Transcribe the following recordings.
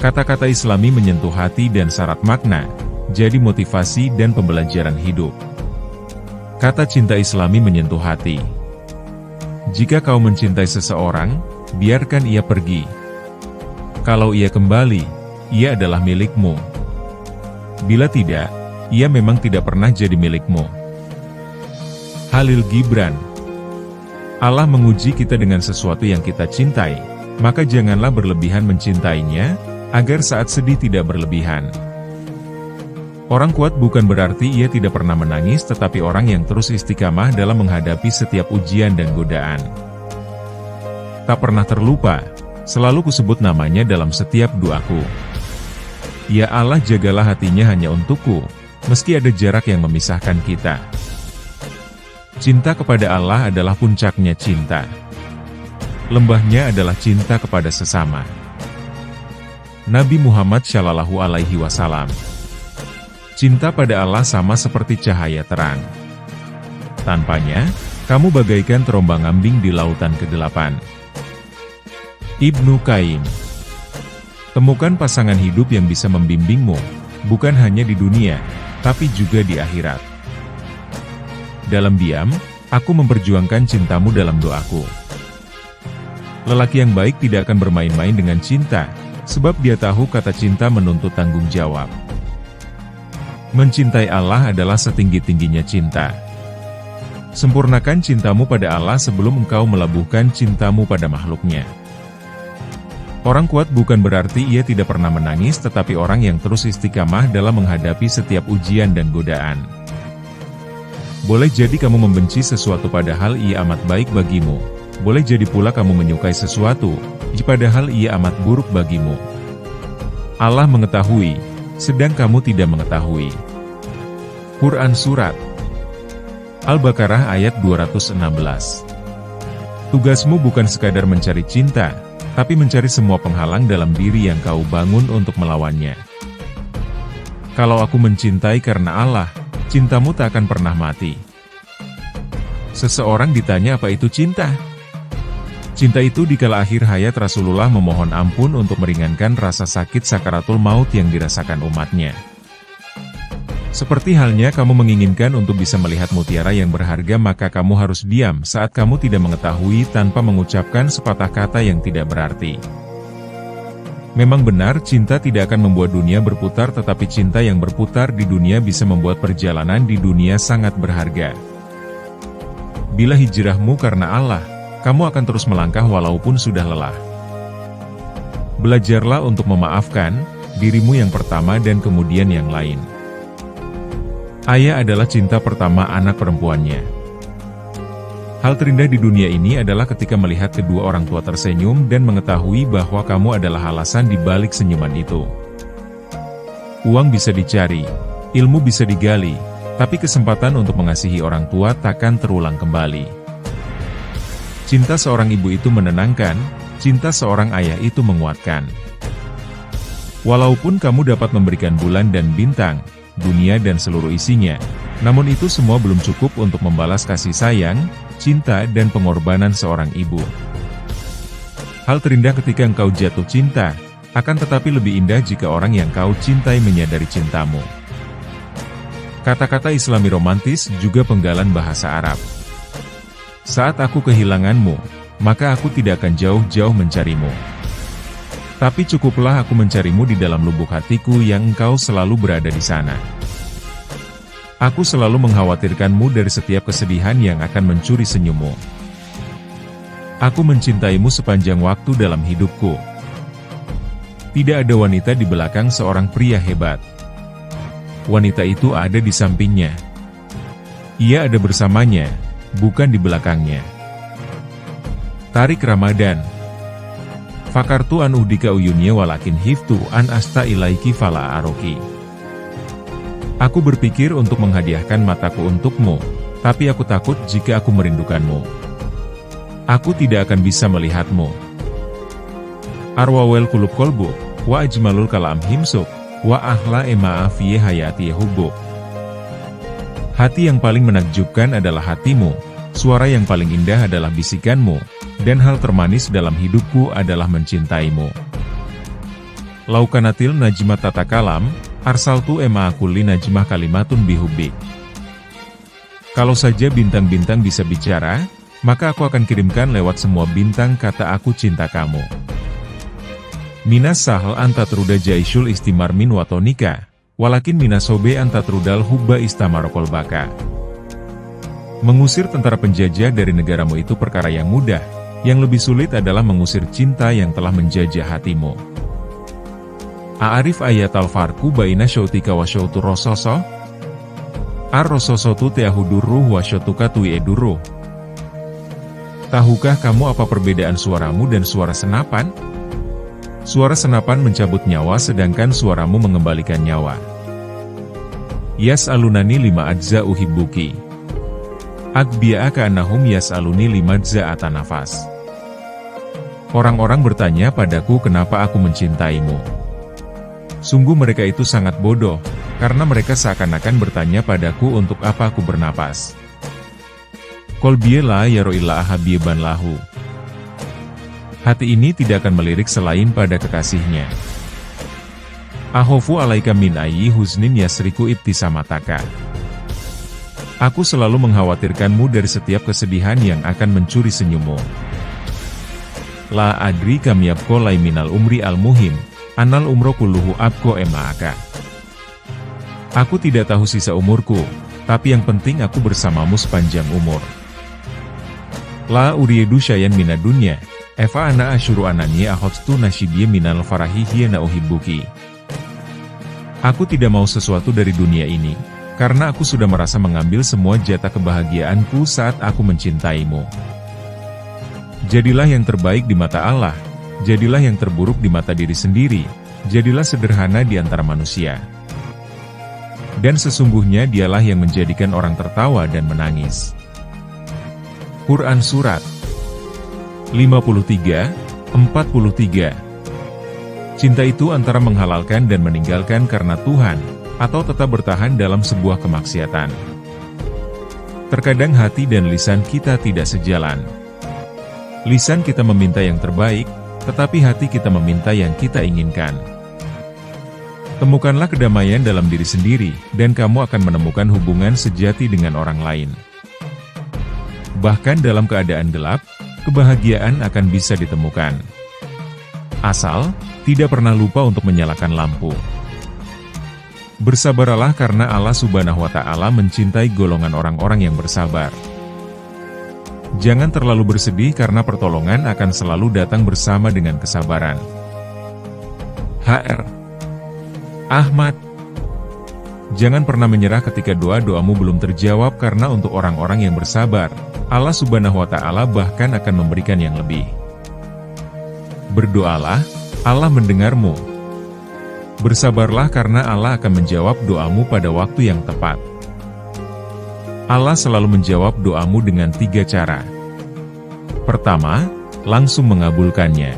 Kata-kata Islami menyentuh hati dan syarat makna, jadi motivasi dan pembelajaran hidup. Kata cinta Islami menyentuh hati. Jika kau mencintai seseorang, biarkan ia pergi. Kalau ia kembali, ia adalah milikmu. Bila tidak, ia memang tidak pernah jadi milikmu. Khalil Gibran. Allah menguji kita dengan sesuatu yang kita cintai, maka janganlah berlebihan mencintainya, agar saat sedih tidak berlebihan. Orang kuat bukan berarti ia tidak pernah menangis, tetapi orang yang terus istiqamah dalam menghadapi setiap ujian dan godaan. Tak pernah terlupa, selalu kusebut namanya dalam setiap doaku. Ya Allah, jagalah hatinya hanya untukku, meski ada jarak yang memisahkan kita. Cinta kepada Allah adalah puncaknya cinta. Lembahnya adalah cinta kepada sesama. Nabi Muhammad Shallallahu Alaihi Wasallam. Cinta pada Allah sama seperti cahaya terang. Tanpanya, kamu bagaikan terombang-ambing di lautan kegelapan. Ibnu Qayyim. Temukan pasangan hidup yang bisa membimbingmu, bukan hanya di dunia, tapi juga di akhirat. Dalam diam, aku memperjuangkan cintamu dalam doaku. Lelaki yang baik tidak akan bermain-main dengan cinta, sebab dia tahu kata cinta menuntut tanggung jawab. Mencintai Allah adalah setinggi-tingginya cinta. Sempurnakan cintamu pada Allah sebelum engkau melabuhkan cintamu pada makhluknya. Orang kuat bukan berarti ia tidak pernah menangis, tetapi orang yang terus istiqamah dalam menghadapi setiap ujian dan godaan. Boleh jadi kamu membenci sesuatu padahal ia amat baik bagimu. Boleh jadi pula kamu menyukai sesuatu, padahal ia amat buruk bagimu. Allah mengetahui, sedang kamu tidak mengetahui. Quran Surat Al-Baqarah ayat 216. Tugasmu bukan sekadar mencari cinta, tapi mencari semua penghalang dalam diri yang kau bangun untuk melawannya. Kalau aku mencintai karena Allah, cintamu tak akan pernah mati. Seseorang ditanya apa itu cinta? Cinta itu dikala akhir hayat Rasulullah memohon ampun untuk meringankan rasa sakit sakaratul maut yang dirasakan umatnya. Seperti halnya kamu menginginkan untuk bisa melihat mutiara yang berharga, maka kamu harus diam saat kamu tidak mengetahui tanpa mengucapkan sepatah kata yang tidak berarti. Memang benar cinta tidak akan membuat dunia berputar, tetapi cinta yang berputar di dunia bisa membuat perjalanan di dunia sangat berharga. Bila hijrahmu karena Allah, kamu akan terus melangkah walaupun sudah lelah. Belajarlah untuk memaafkan dirimu yang pertama dan kemudian yang lain. Ayah adalah cinta pertama anak perempuannya. Hal terindah di dunia ini adalah ketika melihat kedua orang tua tersenyum dan mengetahui bahwa kamu adalah alasan di balik senyuman itu. Uang bisa dicari, ilmu bisa digali, tapi kesempatan untuk mengasihi orang tua takkan terulang kembali. Cinta seorang ibu itu menenangkan, cinta seorang ayah itu menguatkan. Walaupun kamu dapat memberikan bulan dan bintang, dunia dan seluruh isinya, namun itu semua belum cukup untuk membalas kasih sayang, cinta dan pengorbanan seorang ibu. Hal terindah ketika engkau jatuh cinta, akan tetapi lebih indah jika orang yang kau cintai menyadari cintamu. Kata-kata Islami romantis juga penggalan bahasa Arab. Saat aku kehilanganmu, maka aku tidak akan jauh-jauh mencarimu. Tapi cukuplah aku mencarimu di dalam lubuk hatiku yang engkau selalu berada di sana. Aku selalu mengkhawatirkanmu dari setiap kesedihan yang akan mencuri senyummu. Aku mencintaimu sepanjang waktu dalam hidupku. Tidak ada wanita di belakang seorang pria hebat. Wanita itu ada di sampingnya. Ia ada bersamanya, bukan di belakangnya. Tarik Ramadan. Fakartu an uhdika uyunnya walakin hiftu an asta ilaiki fala aroki. Aku berpikir untuk menghadiahkan mataku untukmu, tapi aku takut jika aku merindukanmu. Aku tidak akan bisa melihatmu. Arwawel kulub kolbu, wa ajmalul kalam himsuk, wa ahla ema'afiye hayati hubbu. Hati yang paling menakjubkan adalah hatimu, suara yang paling indah adalah bisikanmu, dan hal termanis dalam hidupku adalah mencintaimu. Laukanatil najmat tata kalam, arsaltu ma'akulli najmah kalimatun bihubbik. Kalau saja bintang-bintang bisa bicara, maka aku akan kirimkan lewat semua bintang kata aku cinta kamu. Minas sahal antatruda jaisyul istimar min watonika, walakin minasobe antatrudal hubba istamarokol baka. Mengusir tentara penjajah dari negaramu itu perkara yang mudah, yang lebih sulit adalah mengusir cinta yang telah menjajah hatimu. A'arif ayat al-farku baina syautika wa syautu rososo? Ar-rososotu teahudurruh wa syautuka tuiedurruh. Tahukah kamu apa perbedaan suaramu dan suara senapan? Suara senapan mencabut nyawa sedangkan suaramu mengembalikan nyawa. Yas'alunani lima ajza uhibbuki. Akbia'aka annahum yas'aluni lima ajza atanafas. Orang-orang bertanya padaku kenapa aku mencintaimu. Sungguh mereka itu sangat bodoh, karena mereka seakan-akan bertanya padaku untuk apa aku bernapas. Qalbiya la yaro illa ahabiban lahu. Hati ini tidak akan melirik selain pada kekasihnya. Ahofu alaika min ayyi huznin yasriku ibtisamataka. Aku selalu mengkhawatirkanmu dari setiap kesedihan yang akan mencuri senyummu. La adri kam yabko lai minal umri al-muhim, anal umro kulluhu abko ema'aka. Aku tidak tahu sisa umurku, tapi yang penting aku bersamamu sepanjang umur. La uriedu syayan mina dunya, eva ana asyuru anani ahotstu nasyidye minal farahihiya na uhibbuki. Aku tidak mau sesuatu dari dunia ini, karena aku sudah merasa mengambil semua jatah kebahagiaanku saat aku mencintaimu. Jadilah yang terbaik di mata Allah, jadilah yang terburuk di mata diri sendiri, jadilah sederhana di antara manusia. Dan sesungguhnya dialah yang menjadikan orang tertawa dan menangis. Quran Surat 53-43. Cinta itu antara menghalalkan dan meninggalkan karena Tuhan, atau tetap bertahan dalam sebuah kemaksiatan. Terkadang hati dan lisan kita tidak sejalan. Lisan kita meminta yang terbaik, tetapi hati kita meminta yang kita inginkan. Temukanlah kedamaian dalam diri sendiri, dan kamu akan menemukan hubungan sejati dengan orang lain. Bahkan dalam keadaan gelap, kebahagiaan akan bisa ditemukan. Asal, tidak pernah lupa untuk menyalakan lampu. Bersabaralah karena Allah Subhanahu wa Ta'ala mencintai golongan orang-orang yang bersabar. Jangan terlalu bersedih karena pertolongan akan selalu datang bersama dengan kesabaran. Hr. Ahmad. Jangan pernah menyerah ketika doa-doamu belum terjawab karena untuk orang-orang yang bersabar, Allah Subhanahu wa Ta'ala bahkan akan memberikan yang lebih. Berdoalah, Allah mendengarmu. Bersabarlah karena Allah akan menjawab doamu pada waktu yang tepat. Allah selalu menjawab doamu dengan 3 cara. Pertama, langsung mengabulkannya.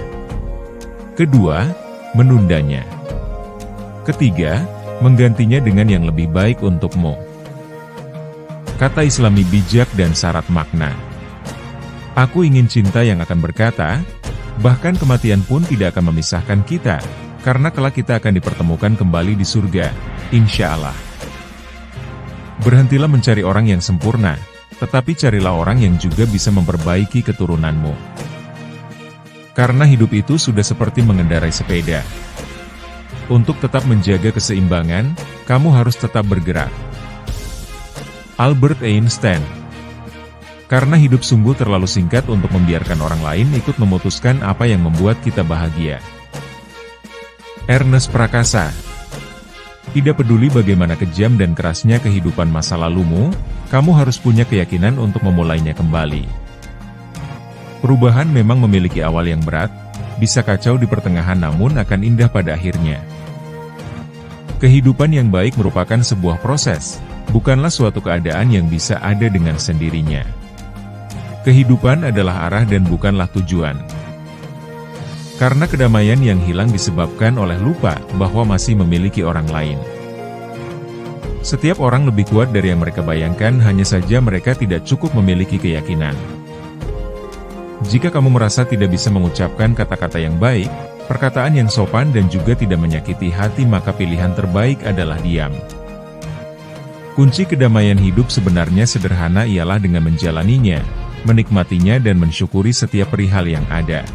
Kedua, menundanya. Ketiga, menggantinya dengan yang lebih baik untukmu. Kata Islami bijak dan syarat makna. Aku ingin cinta yang akan berkata, bahkan kematian pun tidak akan memisahkan kita, karena kelak kita akan dipertemukan kembali di surga, insya Allah. Berhentilah mencari orang yang sempurna, tetapi carilah orang yang juga bisa memperbaiki keturunanmu. Karena hidup itu sudah seperti mengendarai sepeda. Untuk tetap menjaga keseimbangan, kamu harus tetap bergerak. Albert Einstein. Karena hidup sungguh terlalu singkat untuk membiarkan orang lain ikut memutuskan apa yang membuat kita bahagia. Ernest Prakasa. Tidak peduli bagaimana kejam dan kerasnya kehidupan masa lalumu, kamu harus punya keyakinan untuk memulainya kembali. Perubahan memang memiliki awal yang berat, bisa kacau di pertengahan namun akan indah pada akhirnya. Kehidupan yang baik merupakan sebuah proses, bukanlah suatu keadaan yang bisa ada dengan sendirinya. Kehidupan adalah arah dan bukanlah tujuan. Karena kedamaian yang hilang disebabkan oleh lupa bahwa masih memiliki orang lain. Setiap orang lebih kuat dari yang mereka bayangkan, hanya saja mereka tidak cukup memiliki keyakinan. Jika kamu merasa tidak bisa mengucapkan kata-kata yang baik, perkataan yang sopan dan juga tidak menyakiti hati, maka pilihan terbaik adalah diam. Kunci kedamaian hidup sebenarnya sederhana, ialah dengan menjalaninya, menikmatinya dan mensyukuri setiap perihal yang ada.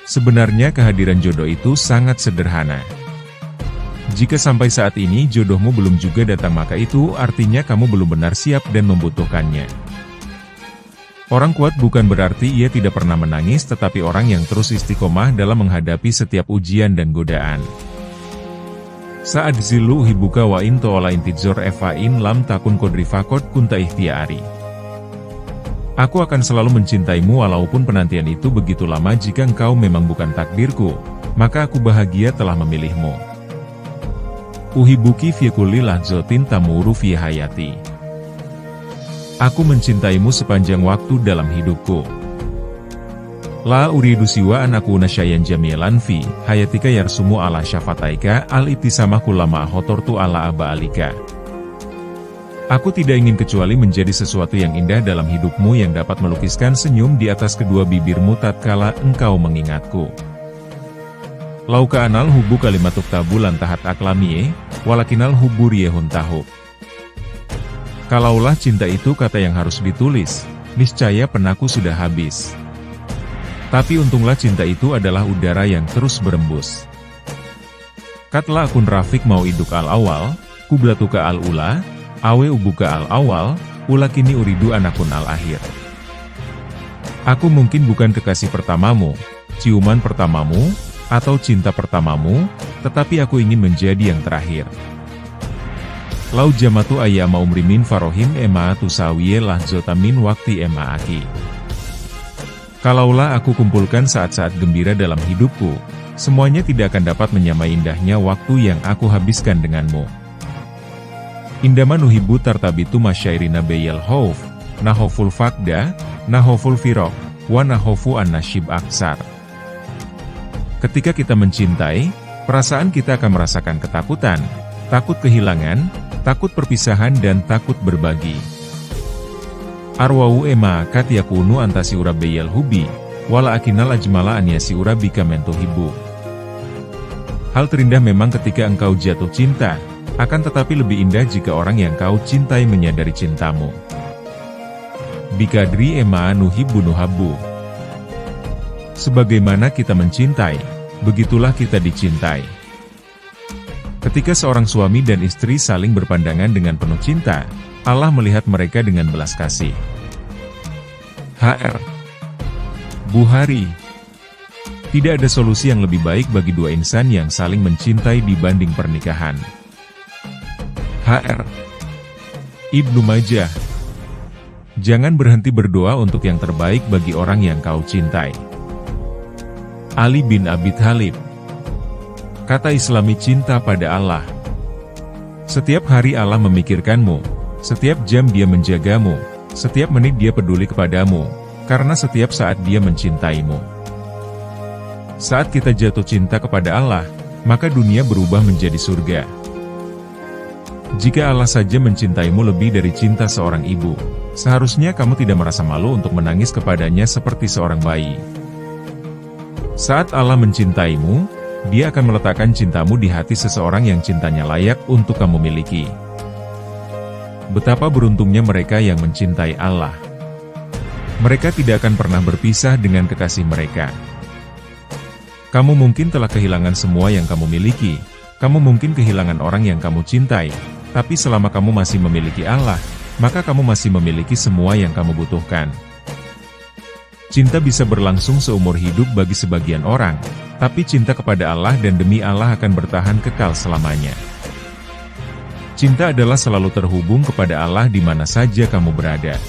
Sebenarnya kehadiran jodoh itu sangat sederhana. Jika sampai saat ini jodohmu belum juga datang, maka itu artinya kamu belum benar siap dan membutuhkannya. Orang kuat bukan berarti ia tidak pernah menangis, tetapi orang yang terus istiqomah dalam menghadapi setiap ujian dan godaan. Saat zilu hibuka wa in to'ala intizor evain lam takun kodrifakot kunta ikhtiari. Aku akan selalu mencintaimu walaupun penantian itu begitu lama. Jika engkau memang bukan takdirku, maka aku bahagia telah memilihmu. Uhibuki fi kulli lahzatin tamuru fi hayati. Aku mencintaimu sepanjang waktu dalam hidupku. La uridu siwa an akuna syai'an jamilan fi hayatika yarsumu ala syafataika al-ibtisamah kullama hotortu ala aba'alika. Aku tidak ingin kecuali menjadi sesuatu yang indah dalam hidupmu, yang dapat melukiskan senyum di atas kedua bibirmu tatkala engkau mengingatku. Lauka anal hubu kalimatuk tabu lantahat aklamie, walakinal hubu riyehun tahub. Kalaulah cinta itu kata yang harus ditulis, niscaya penaku sudah habis. Tapi untunglah cinta itu adalah udara yang terus berembus. Katla akun Rafiq mau iduk al-awal, kublatuka al-ula, awe ubuka al-awal, ulakini uridu anakun al-akhir. Aku mungkin bukan kekasih pertamamu, ciuman pertamamu, atau cinta pertamamu, tetapi aku ingin menjadi yang terakhir. Lau jamatu ayyama umrimin farohim ema tusawiye lahzotamin wakti ema aki. Kalaulah aku kumpulkan saat-saat gembira dalam hidupku, semuanya tidak akan dapat menyamai indahnya waktu yang aku habiskan denganmu. Indama nuhibu tartabitu masyairina beyel hauf, nahoful fakda, nahoful firok, wa nahofu an-nasyib aksar. Ketika kita mencintai, perasaan kita akan merasakan ketakutan, takut kehilangan, takut perpisahan dan takut berbagi. Arwau ema kat yakunu antasi urabeyal hubi, wala akinal ajmala anyasi urabika mentuhibu. Hal terindah memang ketika engkau jatuh cinta, akan tetapi lebih indah jika orang yang kau cintai menyadari cintamu. Bikadri ema nuhibu nuhabu. Sebagaimana kita mencintai, begitulah kita dicintai. Ketika seorang suami dan istri saling berpandangan dengan penuh cinta, Allah melihat mereka dengan belas kasih. HR Buhari. Tidak ada solusi yang lebih baik bagi dua insan yang saling mencintai dibanding pernikahan. HR Ibnu Majah. Jangan berhenti berdoa untuk yang terbaik bagi orang yang kau cintai. Ali bin Abi Thalib. Kata Islami cinta pada Allah. Setiap hari Allah memikirkanmu, setiap jam Dia menjagamu, setiap menit Dia peduli kepadamu, karena setiap saat Dia mencintaimu. Saat kita jatuh cinta kepada Allah, maka dunia berubah menjadi surga. Jika Allah saja mencintaimu lebih dari cinta seorang ibu, seharusnya kamu tidak merasa malu untuk menangis kepadanya seperti seorang bayi. Saat Allah mencintaimu, Dia akan meletakkan cintamu di hati seseorang yang cintanya layak untuk kamu miliki. Betapa beruntungnya mereka yang mencintai Allah. Mereka tidak akan pernah berpisah dengan kekasih mereka. Kamu mungkin telah kehilangan semua yang kamu miliki, kamu mungkin kehilangan orang yang kamu cintai, tapi selama kamu masih memiliki Allah, maka kamu masih memiliki semua yang kamu butuhkan. Cinta bisa berlangsung seumur hidup bagi sebagian orang, tapi cinta kepada Allah dan demi Allah akan bertahan kekal selamanya. Cinta adalah selalu terhubung kepada Allah di mana saja kamu berada.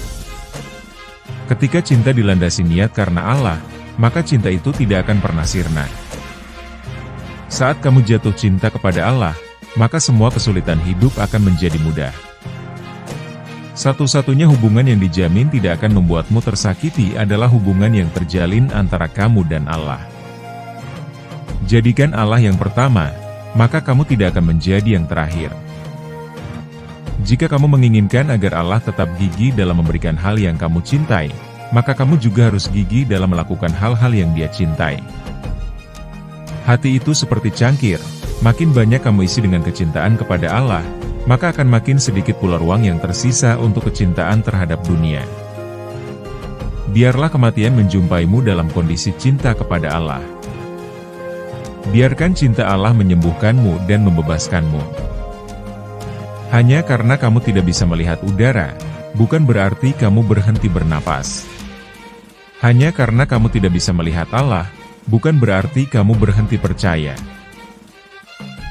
Ketika cinta dilandasi niat karena Allah, maka cinta itu tidak akan pernah sirna. Saat kamu jatuh cinta kepada Allah, maka semua kesulitan hidup akan menjadi mudah. Satu-satunya hubungan yang dijamin tidak akan membuatmu tersakiti adalah hubungan yang terjalin antara kamu dan Allah. Jadikan Allah yang pertama, maka kamu tidak akan menjadi yang terakhir. Jika kamu menginginkan agar Allah tetap gigih dalam memberikan hal yang kamu cintai, maka kamu juga harus gigih dalam melakukan hal-hal yang Dia cintai. Hati itu seperti cangkir, makin banyak kamu isi dengan kecintaan kepada Allah, maka akan makin sedikit pula ruang yang tersisa untuk kecintaan terhadap dunia. Biarlah kematian menjumpaimu dalam kondisi cinta kepada Allah. Biarkan cinta Allah menyembuhkanmu dan membebaskanmu. Hanya karena kamu tidak bisa melihat udara, bukan berarti kamu berhenti bernapas. Hanya karena kamu tidak bisa melihat Allah, bukan berarti kamu berhenti percaya.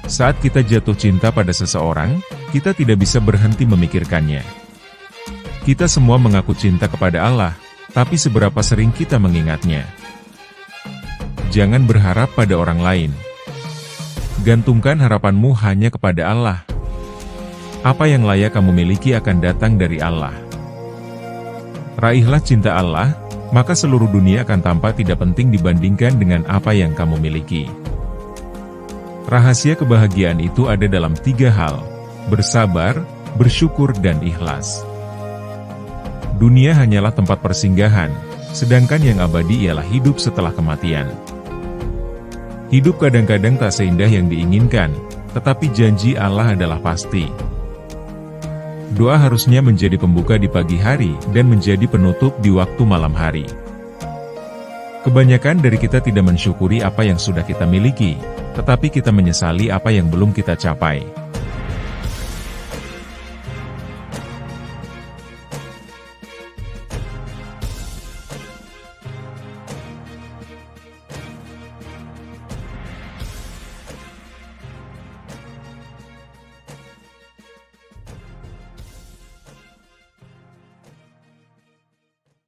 Saat kita jatuh cinta pada seseorang, kita tidak bisa berhenti memikirkannya. Kita semua mengaku cinta kepada Allah, tapi seberapa sering kita mengingatnya? Jangan berharap pada orang lain. Gantungkan harapanmu hanya kepada Allah. Apa yang layak kamu miliki akan datang dari Allah. Raihlah cinta Allah, maka seluruh dunia akan tampak tidak penting dibandingkan dengan apa yang kamu miliki. Rahasia kebahagiaan itu ada dalam 3 hal: bersabar, bersyukur, dan ikhlas. Dunia hanyalah tempat persinggahan, sedangkan yang abadi ialah hidup setelah kematian. Hidup kadang-kadang tak seindah yang diinginkan, tetapi janji Allah adalah pasti. Doa harusnya menjadi pembuka di pagi hari dan menjadi penutup di waktu malam hari. Kebanyakan dari kita tidak mensyukuri apa yang sudah kita miliki, tetapi kita menyesali apa yang belum kita capai.